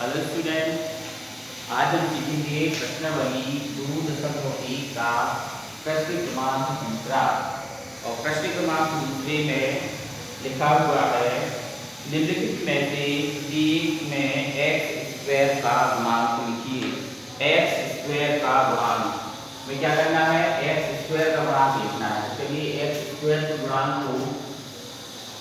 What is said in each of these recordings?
Hello student, आज हम सीखेंगे प्रश्नावली 2.1 का प्रश्न क्रमांक दूसरा। और प्रश्न क्रमांक दूसरे में लिखा हुआ है निम्नलिखित में से एक में एक्स स्क्वायर का गुणांक लिखिए। एक्स स्क्वायर का गुणांक में क्या करना है? एक्स स्क्वायर का गुणांक लिखना है। चलिए एक्स स्क्वायर के गुणांक को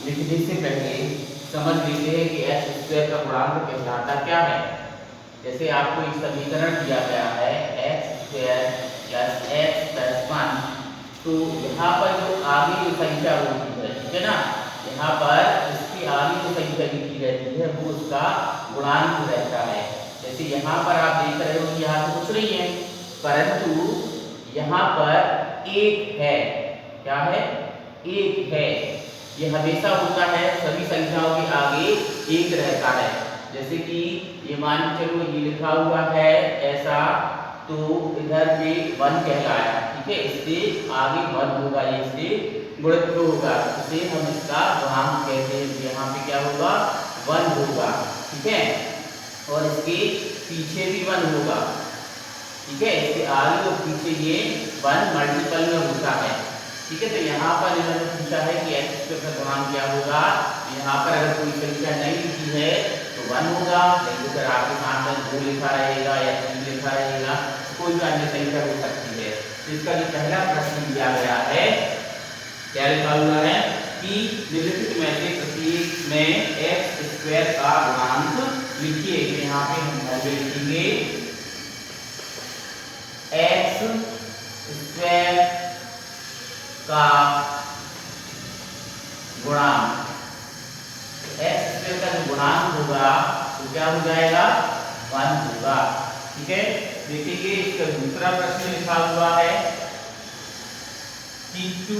लिखने से पहले समझ लेते हैं कि एक्स स्क्वायर का गुणांक कहलाता क्या है। जैसे आपको एक समीकरण दिया गया है x square plus x plus 1, तो यहाँ पर जो आगे जो संख्या होती है, ठीक है ना, यहाँ पर इसके आगे जो संख्या लिखी रहती है वो उसका गुणांक रहता है। जैसे यहाँ पर आप देख रहे हो कि यहाँ पे कुछ नहीं है, परंतु यहाँ पर एक है। क्या है? एक है। ये हमेशा होता है, सभी संख्याओं के आगे एक रहता है। जैसे कि ये मान चलो ये लिखा हुआ है ऐसा, तो इधर पे 1 कहलाया, ठीक है, इससे आगे 1 होगा, ये इससे गुणित होगा, इसे हम इसका गुणांक कहते हैं। यहाँ पे क्या होगा? 1 होगा, ठीक है, और इसके पीछे भी 1 होगा, ठीक है, इसके आगे और पीछे ये 1 मल्टीपल में होता है, ठीक है। तो यहाँ पर इन्होंने पूछा है कि एक्स स्क्वायर का गुणांक क्या होगा। यहाँ पर अगर कोई संख्या नहीं लिखी है तो 1 होगा, नहीं तो फिर आपके सामने 2 लिखा रहेगा या 3 लिखा रहेगा, कोई भी अन्य संख्या हो सकती है। तो इसका जो पहला प्रश्न दिया गया है, क्या लिखा हुआ है कि निम्नलिखित में से प्रत्येक में एक्स स्क्वायर का गुणांक लिखिए। तो यहाँ पे हम पहले लिखेंगे एक्स स्क्वायर का गुणांक। एक्स स्क्वायर का जो गुणांक होगा तो क्या हो जाएगा? 1 होगा, ठीक है। देखिए इसका दूसरा प्रश्न लिखा हुआ है कि 2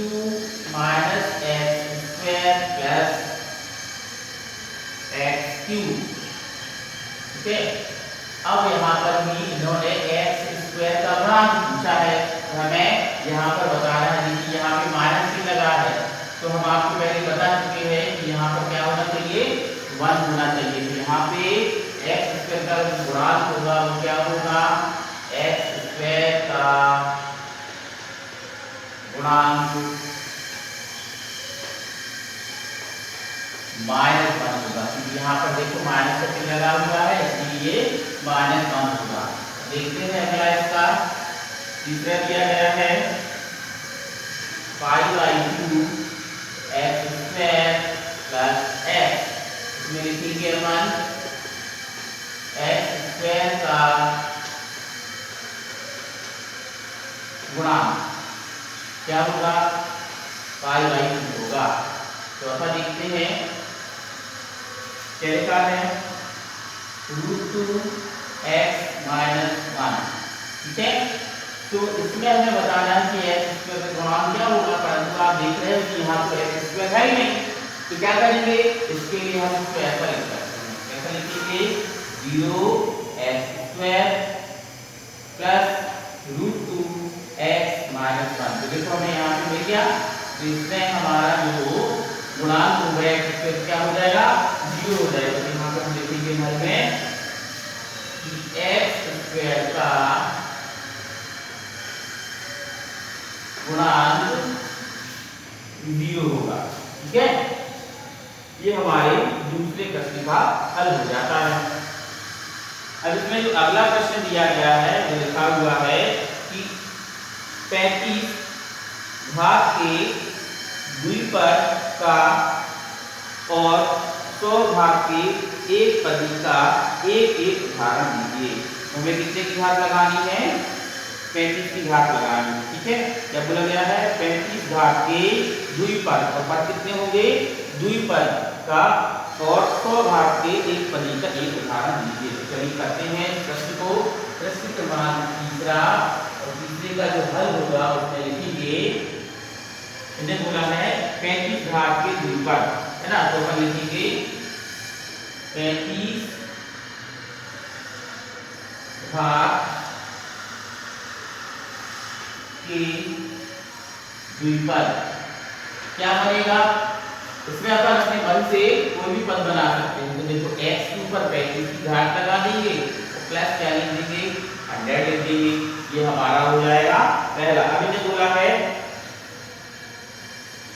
minus x square plus x cube, ठीक है। अब यहाँ पर भी इन्होंने एक्स स्क्वायर का गुणांक पूछा है, तो हमें यहाँ पर बताना है कि यहाँ पे माइनस भी लगा है, तो हम आपको पहले बता चुके हैं कि यहाँ पर क्या होना चाहिए? 1 होना चाहिए। तो यहाँ पे एक्स स्क्वायर का गुणांक होगा वो क्या होगा? एक्स स्क्वायर का गुणांक -1 होगा, क्योंकि यहाँ पर देखो माइनस का चिन्ह लगा हुआ है, इसलिए -1 होगा। देखते हैं अगला इसका तीसरा दिया गया है 5/2 एक्स स्क्वायर प्लस एक्स। इसमें लिखेंगे अपन एक्स स्क्वायर का गुणांक क्या होगा? 5/2 होगा। तो अपन देखते हैं क्या लिखा है, √2 x - 1, ठीक है। तो इसमें हमें बताना है कि एक्स स्क्वायर का गुणांक क्या होगा, परंतु आप देख रहे हो कि यहाँ पर एक्स स्क्वायर है ही नहीं, तो क्या करेंगे? इसके लिए हम इसको ऐसा लिख सकते हैं। कैसा लिखेंगे? 0x square plus √2 x - 1। तो देखो हमें यहाँ पे मिल गया, तो इसमें हमारा जो गुणांक हो गया एक्स स्क्वायर क्या हो जाएगा? 0 हो जाएगा। तो यहाँ पर हम लिखेंगे हल में कि एक्स स्क्वायर का गुणांक 0 होगा, ठीक है। ये हमारे दूसरे प्रश्न का हल हो जाता है। अब इसमें जो अगला प्रश्न दिया गया है वो लिखा हुआ है कि 35 घात के द्विपद का और 100 घात के एक पदी का एक एक उदाहरण दीजिए। हमें कितने की घात लगानी है? 35 की घात लगानी है, ठीक है। क्या बोला गया है? 35 घात के द्विपद, और पद कितने होंगे? द्विपद का, और 100 घात के एक पदी का एक उदाहरण दीजिए। तो चलिए करते हैं प्रश्न को। प्रश्न क्रमांक तीसरा, और तीसरे का जो हल होगा उसमें लिखेंगे, इन्हें बोला है 35 घात के द्विपद, है ना, तो अपन लिखेंगे 35 घात के द्विपद क्या बनेगा? इसमें अपन अपने मन से कोई भी पद बना सकते हैं। तो देखो x के ऊपर 35 की घात लगा देंगे और प्लस क्या लिख देंगे 100 लिख देंगे। ये हमारा हो जाएगा पहला। अभी ने बोला है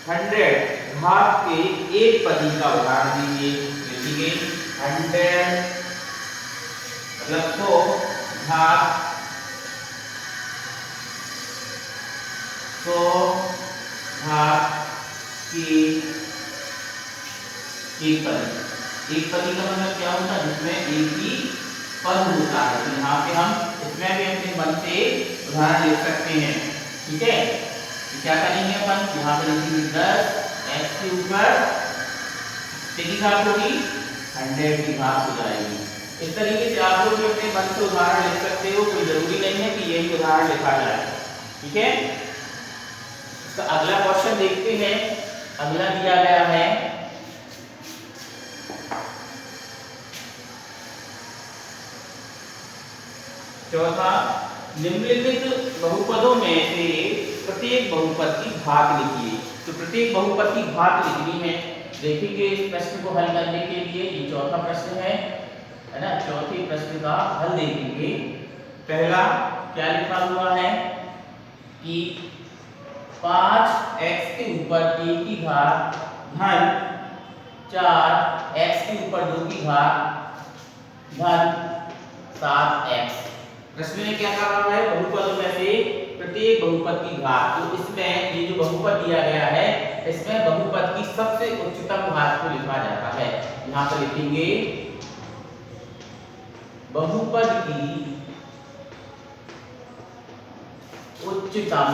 100 घात के एक पदी का उदाहरण दीजिए। लिखेंगे 100 मतलब 100 घात 100 घात की एक पदी। एक पदी का मतलब क्या होता है जिसमें एक ही पद होता है। तो यहाँ पे हम इसमें भी अपने मन से उदाहरण लिख सकते हैं। ठीक है, तो क्या करेंगे अपन यहाँ पे लिखेंगे 10 x के ऊपर कितनी घात होगी 100 की घात हो जाएगी। इस तरीके से आप लोग भी अपने मन से उदाहरण लिख सकते हो। कोई जरूरी नहीं है कि यही उदाहरण लिखा जाए। ठीक है, तो अगला क्वेश्चन देखते हैं। अगला दिया गया है चौथा, निम्नलिखित बहुपदों में से प्रत्येक बहुपद की घात लिखिए। तो प्रत्येक बहुपद की घात लिखनी है। देखेंगे इस प्रश्न को हल करने के लिए। ये चौथा प्रश्न है ना। चौथे प्रश्न का हल देखेंगे। पहला क्या लिखा हुआ है कि 5x के ऊपर 1 की घात धन 4x के ऊपर 2 की घात धन 7x। प्रश्न में क्या कहा हुआ है बहुपदों में से प्रत्येक बहुपद की घात। तो इसमें ये जो बहुपद दिया गया है इसमें बहुपद की सबसे उच्चतम घात को लिखा जाता है। यहाँ पर लिखेंगे बहुपद की उच्चतम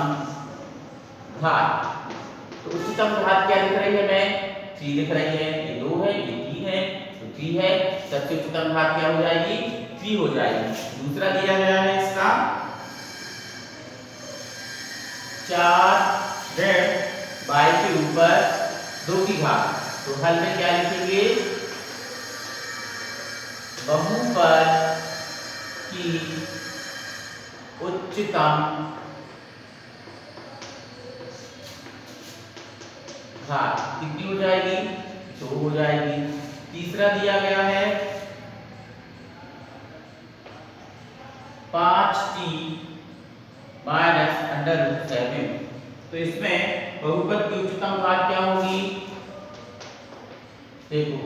घात। तो उच्चतम घात क्या लिख रही है मैं 3 लिख रही है। ये 2 है, ये 3 है, तो 3 है। सबसे उच्चतम घात क्या हो जाएगी 3 हो जाएगी। दूसरा दिया गया है इसका 4y के ऊपर 2 की घात। तो हल में क्या लिखेंगे बहुपद की उच्चतम घात कितनी हो जाएगी 2 हो जाएगी। तीसरा दिया गया है 5t माइनस √7। तो इसमें बहुपद की उच्चतम घात क्या होगी। देखो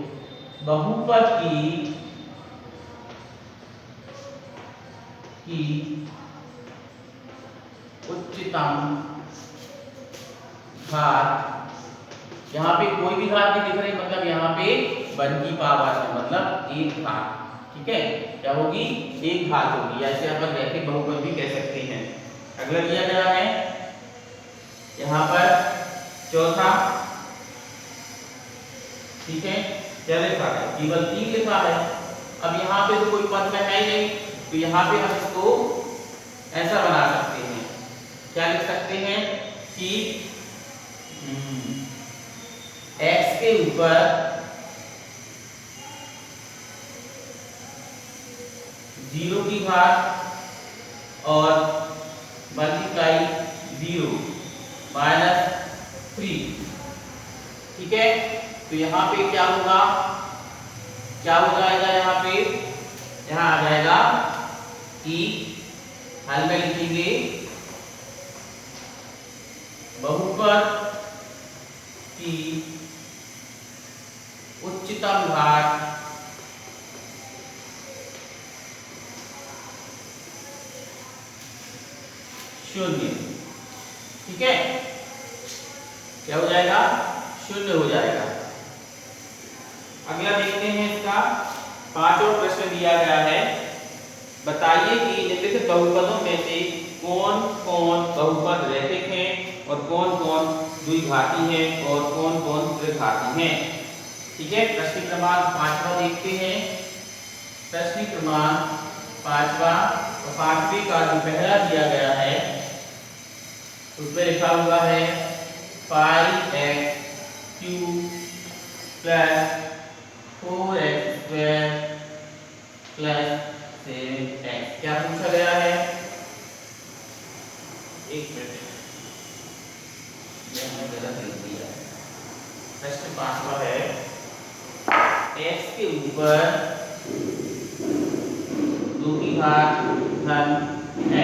बहुपद की उच्चतम घात, यहाँ पे कोई भी घात नहीं दिख रही, मतलब यहाँ पे 1 की पावर है, मतलब 1 घात। ठीक है, क्या होगी 1 घात होगी। ऐसे अपन रैखिक बहुपद भी कह सकते हैं। अगला दिया गया है यहाँ पर चौथा। ठीक है, क्या लिखा है केवल 3 लिखा है। अब यहाँ पे तो कोई पद में है ही नहीं, तो यहाँ पे हम इसको ऐसा बना सकते हैं। क्या लिख सकते हैं कि x के ऊपर 0 की घात और मल्टीप्लाई 0 माइनस 3। ठीक है, तो यहाँ पे क्या होगा, क्या हो जाएगा यहाँ पे, यहाँ आ जाएगा कि हल में लिखेंगे बहुपद की उच्चतम घात शून्य। ठीक है, क्या हो जाएगा 0 हो जाएगा। अगला देखते हैं इसका 5वां प्रश्न दिया गया है। बताइए कि निम्नलिखित बहुपदों में से कौन कौन बहुपद रैखिक हैं और कौन कौन द्विघाती हैं और कौन कौन त्रिघाती हैं। ठीक है, प्रश्न क्रमांक 5वां देखते हैं। प्रश्न क्रमांक 5वां और 5वें का जो पहला दिया गया है उसमें लिखा हुआ है 5x³ plus 4x² plus 7x। क्या पूछा गया है, एक मिनट, मैंने गलत लिख दिया है। प्रश्न 5वां है x के ऊपर 2 की घात धन x।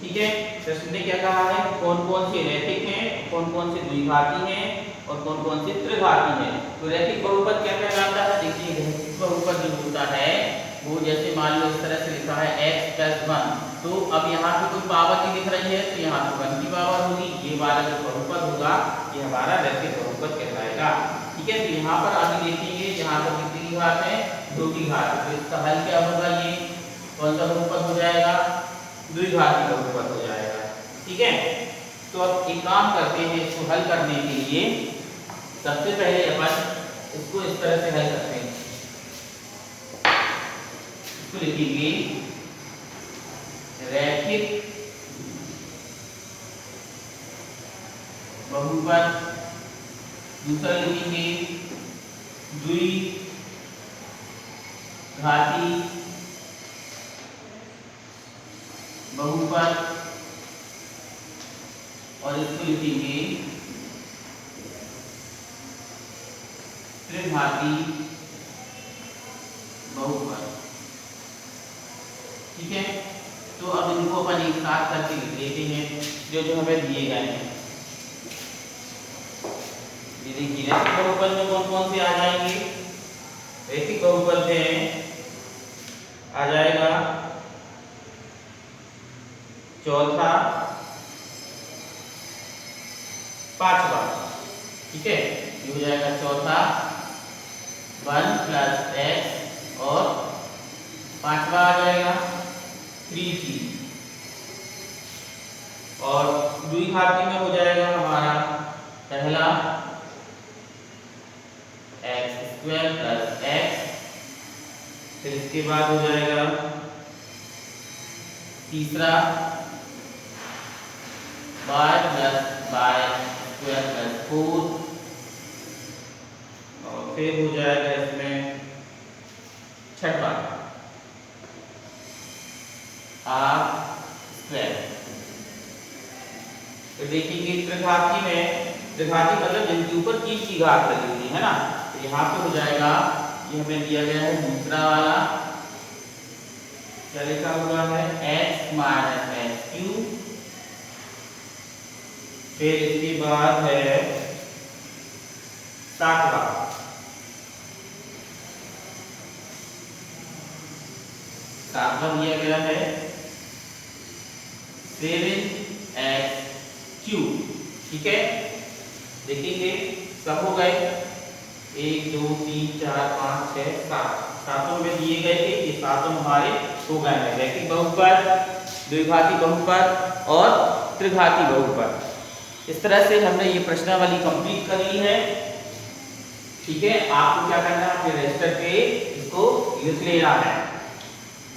ठीक है, प्रश्न ने क्या कहा है, कौन कौन से रैखिक हैं, कौन कौन से द्विघाती हैं और कौन कौन से त्रिघाती हैं। तो रैखिक बहुपद क्या कहलाता है, देखिए रैखिक बहुपद जो होता है वो जैसे मान लो इस तरह से लिखा है x + 1, तो अब यहाँ पे कोई पावर नहीं दिख रही है तो यहाँ पे 1 की पावर होगी, ये वाला जो बहुपद होगा ये हमारा रैखिक बहुपद कहलाएगा। ठीक है, तो यहाँ पर अभी देखेंगे यहाँ पर कितनी की घात है, 2 की घात, तो इसका हल क्या होगा, ये कौन सा बहुपद हो जाएगा, द्विघाती बहुपद हो जाएगा। ठीक है, तो अब एक काम करते हैं, इसको हल करने के लिए सबसे पहले अपन इसको इस तरह से हल करते हैं, इसको लिखेंगे रैखिक बहुपद, दूसरा लिखेंगे द्विघाती बहुपद और इसको लिखेंगे त्रिघाती बहुपद। ठीक है, तो अब इनको अपन एक साथ करके लिख लेते हैं जो जो हमें दिए गए हैं। ये देखिए रैखिक बहुपद में कौन कौन से आ जाएंगे, रैखिक बहुपद में आ जाएगा चौथा, पांचवा। ठीक है, ये हो जाएगा चौथा 1 + x और पांचवा आ जाएगा 3t और द्विघाती में हो जाएगा हमारा पहला x² + x, फिर इसके बाद हो जाएगा तीसरा y + y² + 4 और फिर हो जाएगा इसमें छठवा r²। तो देखिए त्रिघाती में, त्रिघाती मतलब जिनके ऊपर 3 की घात लगी हुई है ना, तो यहाँ पे हो जाएगा, ये हमें दिया गया है दूसरा वाला, क्या लिखा हुआ है x - x³, फिर इसके बाद है सातवां दिया गया है 7x³। ठीक है, देखेंगे सब हो गए 1 2 3 4 5 6 7, सातों में दिए गए थे, ये सातों हमारे हो गए हैं रैखिक बहुपद, द्विघाती बहुपद और त्रिघाती बहुपद। इस तरह से हमने ये प्रश्नावली कंप्लीट कर ली है। ठीक है, आपको क्या करना है, अपने रजिस्टर पे इसको लिख लेना है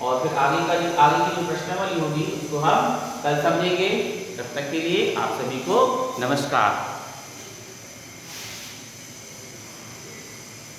और फिर आगे की जो प्रश्नावली होगी उसको हम कल समझेंगे। तब तक के लिए आप सभी को नमस्कार।